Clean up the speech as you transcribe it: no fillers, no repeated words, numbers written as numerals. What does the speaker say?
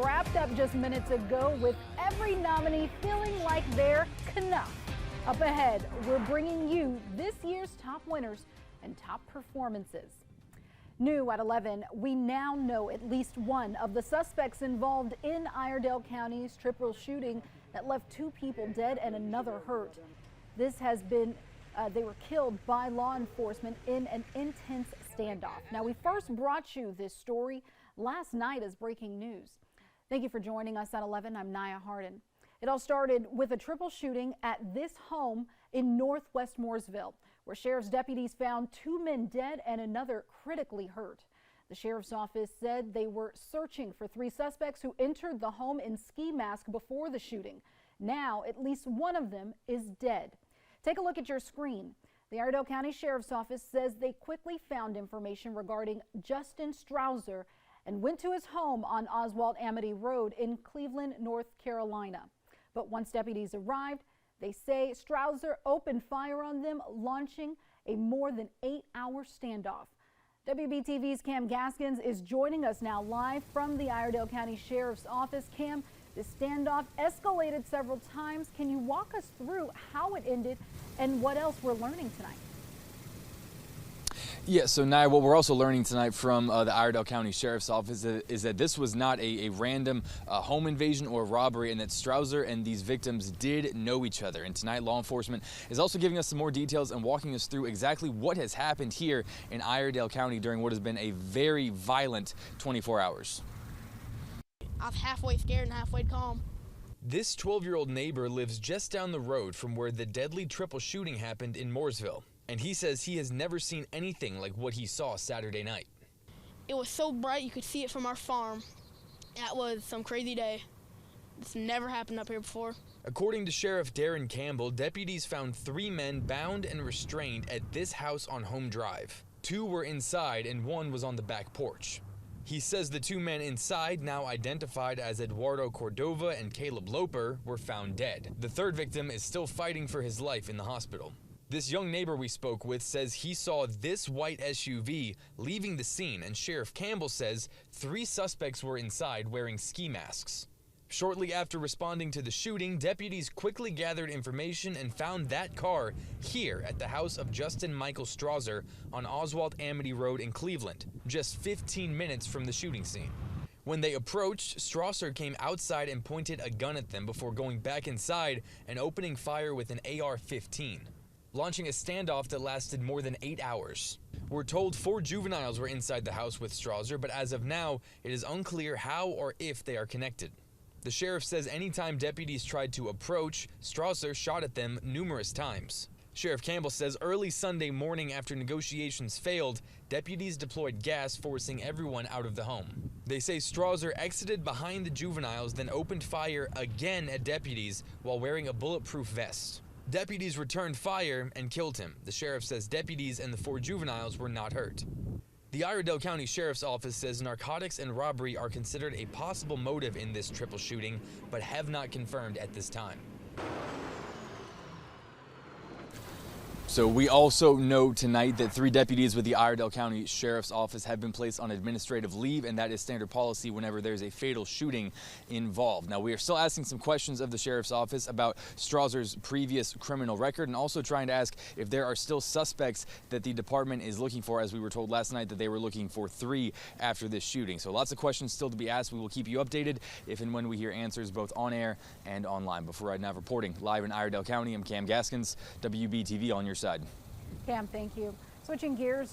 wrapped up just minutes ago with every nominee feeling like they're enough. Up ahead, we're bringing you this year's top winners and top performances. New at 11, we now know at least one of the suspects involved in Iredell County's triple shooting that left 2 people dead and another hurt. This has been, they were killed by law enforcement in an intense standoff. Now, we first brought you this story last night as breaking news. Thank you for joining us at 11. I'm Naya Hardin. It all started with a triple shooting at this home in northwest Mooresville, where sheriff's deputies found 2 men dead and another critically hurt. The sheriff's office said they were searching for 3 suspects who entered the home in ski masks before the shooting. Now, at least one of them is dead. Take a look at your screen. The Iredell County Sheriff's Office says they quickly found information regarding Justin Strausser and went to his home on Oswald Amity Road in Cleveland, North Carolina. But once deputies arrived, they say Strausser opened fire on them, launching a more than 8-hour standoff. WBTV's Cam Gaskins is joining us now live from the Iredell County Sheriff's Office. Cam, this standoff escalated several times. Can you walk us through how it ended and what else we're learning tonight? Yeah, so Nia, what we're also learning tonight from the Iredell County Sheriff's Office is that this was not a random home invasion or robbery, and that Strausser and these victims did know each other. And tonight, law enforcement is also giving us some more details and walking us through exactly what has happened here in Iredell County during what has been a very violent 24 hours. I was halfway scared and halfway calm. This 12-year-old neighbor lives just down the road from where the deadly triple shooting happened in Mooresville. And he says he has never seen anything like what he saw Saturday night. It was so bright you could see it from our farm. That was some crazy day. This never happened up here before. According to Sheriff Darren Campbell, deputies found 3 men bound and restrained at this house on Home Drive. 2 were inside and 1 was on the back porch. He says the 2 men inside, now identified as Eduardo Cordova and Caleb Loper, were found dead. The 3rd victim is still fighting for his life in the hospital. This young neighbor we spoke with says he saw this white SUV leaving the scene, and Sheriff Campbell says 3 suspects were inside wearing ski masks. Shortly after responding to the shooting, deputies quickly gathered information and found that car here at the house of Justin Michael Strausser on Oswald Amity Road in Cleveland, just 15 minutes from the shooting scene. When they approached, Strausser came outside and pointed a gun at them before going back inside and opening fire with an AR-15. Launching a standoff that lasted more than 8 hours. We're told 4 juveniles were inside the house with Strausser, but as of now, it is unclear how or if they are connected. The sheriff says anytime deputies tried to approach, Strausser shot at them numerous times. Sheriff Campbell says early Sunday morning after negotiations failed, deputies deployed gas, forcing everyone out of the home. They say Strausser exited behind the juveniles, then opened fire again at deputies while wearing a bulletproof vest. Deputies returned fire and killed him. The sheriff says deputies and the 4 juveniles were not hurt. The Iredell County Sheriff's Office says narcotics and robbery are considered a possible motive in this triple shooting, but have not confirmed at this time. So we also know tonight that 3 deputies with the Iredell County Sheriff's Office have been placed on administrative leave, and that is standard policy whenever there's a fatal shooting involved. Now, we are still asking some questions of the Sheriff's Office about Strausser's previous criminal record, and also trying to ask if there are still suspects that the department is looking for, as we were told last night that they were looking for 3 after this shooting. So lots of questions still to be asked. We will keep you updated if and when we hear answers both on air and online. Before right now, reporting live in Iredell County, I'm Cam Gaskins, WBTV on your side. Cam, thank you. Switching gears.